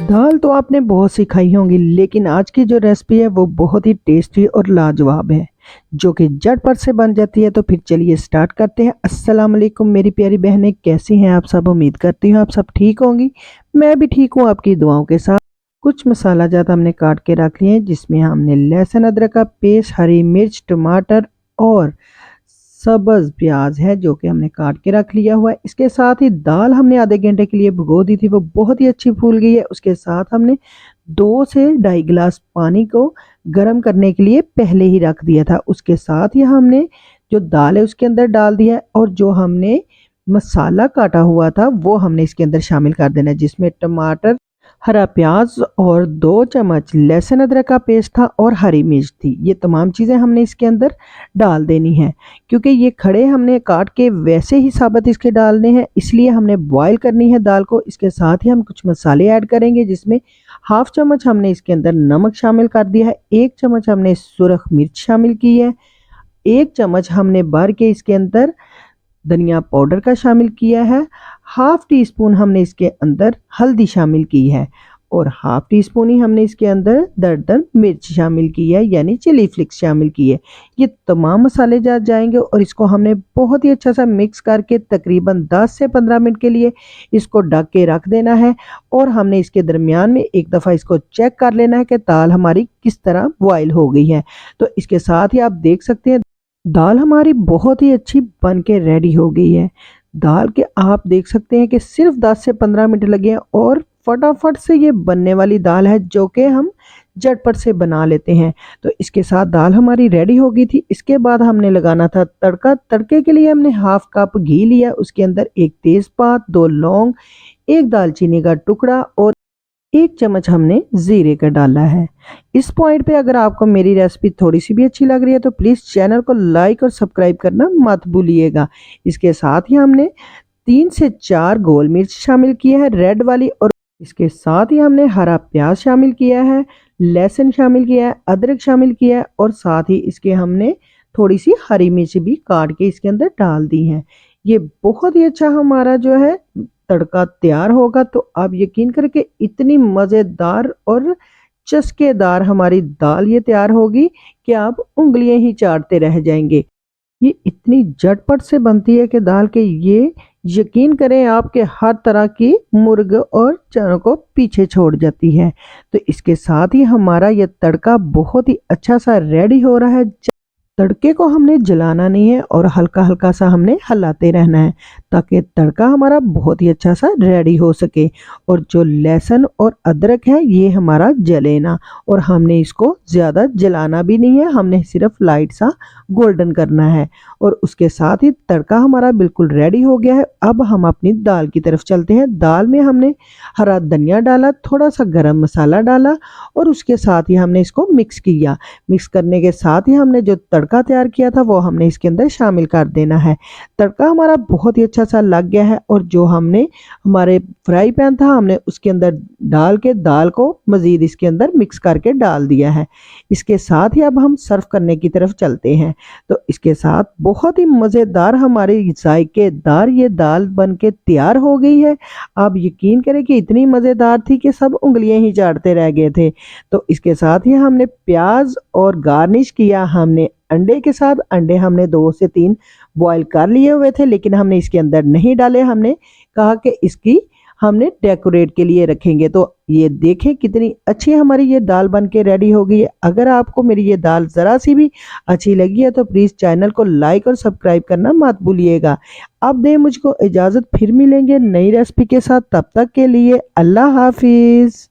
दाल तो आपने बहुत सी खाई होंगी, लेकिन आज की जो रेसिपी है वो बहुत ही टेस्टी और लाजवाब है, जो कि झटपट से बन जाती है। तो फिर चलिए स्टार्ट करते हैं। अस्सलाम वालेकुम मेरी प्यारी बहनें, कैसी हैं आप सब? उम्मीद करती हूँ आप सब ठीक होंगी। मैं भी ठीक हूँ आपकी दुआओं के साथ। कुछ मसाला जात हमने काट के रख लिए हैं, जिसमें हमने लहसुन अदरक का पेस्ट, हरी मिर्च, टमाटर और सब्ज़ प्याज है जो कि हमने काट के रख लिया हुआ है। इसके साथ ही दाल हमने आधे घंटे के लिए भिगो दी थी, वो बहुत ही अच्छी फूल गई है। उसके साथ हमने 2 से ढाई गिलास पानी को गर्म करने के लिए पहले ही रख दिया था। उसके साथ ही हमने जो दाल है उसके अंदर डाल दिया है, और जो हमने मसाला काटा हुआ था वो हमने इसके अंदर शामिल कर देना है, जिसमें टमाटर, हरा प्याज और 2 चम्मच लहसुन अदरक का पेस्ट था और हरी मिर्च थी। ये तमाम चीज़ें हमने इसके अंदर डाल देनी है, क्योंकि ये खड़े हमने काट के वैसे ही साबुत इसके डालने हैं, इसलिए हमने बॉईल करनी है दाल को। इसके साथ ही हम कुछ मसाले ऐड करेंगे, जिसमें हाफ चम्मच हमने इसके अंदर नमक शामिल कर दिया है, 1 चम्मच हमने सुरख मिर्च शामिल की है, 1 चम्मच हमने भर के इसके अंदर धनिया पाउडर का शामिल किया है, हाफ टी स्पून हमने इसके अंदर हल्दी शामिल की है, और हाफ टी स्पून ही हमने इसके अंदर दरदर मिर्च शामिल की है, यानी चिली फ्लिक्स शामिल की है। ये तमाम मसाले जाएंगे और इसको हमने बहुत ही अच्छा सा मिक्स करके तकरीबन 10 से 15 मिनट के लिए इसको ढक के रख देना है। और हमने इसके दरमियान में एक दफ़ा इसको चेक कर लेना है कि दाल हमारी किस तरह बॉयल हो गई है। तो इसके साथ ही आप देख सकते हैं दाल हमारी बहुत ही अच्छी बन के रेडी हो गई है। दाल के आप देख सकते हैं कि सिर्फ 10 से 15 मिनट लगे हैं, और फटाफट से ये बनने वाली दाल है जो कि हम झटपट से बना लेते हैं। तो इसके साथ दाल हमारी रेडी हो गई थी। इसके बाद हमने लगाना था तड़का। तड़के के लिए हमने हाफ कप घी लिया, उसके अंदर 1 तेज़पात, 2 लौंग, 1 दालचीनी का टुकड़ा और 1 चम्मच हमने ज़ीरे का डाला है। इस पॉइंट पे अगर आपको मेरी रेसिपी थोड़ी सी भी अच्छी लग रही है तो प्लीज़ चैनल को लाइक और सब्सक्राइब करना मत भूलिएगा। इसके साथ ही हमने 3 से 4 गोल मिर्च शामिल किए हैं, रेड वाली, और इसके साथ ही हमने हरा प्याज शामिल किया है, लहसुन शामिल किया है, अदरक शामिल किया है, और साथ ही इसके हमने थोड़ी सी हरी मिर्च भी काट के इसके अंदर डाल दी है। ये बहुत ही अच्छा हमारा जो है तड़का तैयार होगा। तो आप यकीन करके इतनी मज़ेदार और चस्केदार हमारी दाल ये तैयार होगी कि आप उंगलियां ही चाटते रह जाएंगे। ये इतनी झटपट से बनती है कि दाल के ये यकीन करें आपके हर तरह की मुर्ग और चनों को पीछे छोड़ जाती है। तो इसके साथ ही हमारा ये तड़का बहुत ही अच्छा सा रेडी हो रहा है। तड़के को हमने जलाना नहीं है और हल्का हल्का सा हमने हिलाते रहना है, ताकि तड़का हमारा बहुत ही अच्छा सा रेडी हो सके। और जो लहसुन और अदरक है ये हमारा जले ना, और हमने इसको ज़्यादा जलाना भी नहीं है, हमने सिर्फ लाइट सा गोल्डन करना है। और उसके साथ ही तड़का हमारा बिल्कुल रेडी हो गया है। अब हम अपनी दाल की तरफ चलते हैं। दाल में हमने हरा धनिया डाला, थोड़ा सा गरम मसाला डाला, और उसके साथ ही हमने इसको मिक्स किया। मिक्स करने के साथ ही हमने जो तड़का तैयार किया था वो हमने इसके अंदर शामिल कर देना है। तड़का हमारा बहुत ही अच्छा सा लग गया है, और जो हमने हमारे फ्राई पैन था हमने उसके अंदर डाल के दाल को मज़ीद इसके अंदर मिक्स करके डाल दिया है। इसके साथ ही अब हम सर्व करने की तरफ चलते हैं। तो इसके साथ बहुत ही मज़ेदार हमारी जायकेदार ये दाल बन के तैयार हो गई है। आप यकीन करें कि इतनी मज़ेदार थी कि सब उंगलियां ही चाटते रह गए थे। तो इसके साथ ही हमने प्याज और गार्निश किया हमने अंडे के साथ। अंडे हमने 2 से 3 बॉईल कर लिए हुए थे, लेकिन हमने इसके अंदर नहीं डाले। हमने कहा कि इसकी हमने डेकोरेट के लिए रखेंगे। तो ये देखें कितनी अच्छी हमारी ये दाल बन के रेडी हो गई है। अगर आपको मेरी ये दाल ज़रा सी भी अच्छी लगी है तो प्लीज़ चैनल को लाइक और सब्सक्राइब करना मत भूलिएगा। अब दें मुझको इजाज़त, फिर मिलेंगे नई रेसिपी के साथ। तब तक के लिए अल्लाह हाफिज़।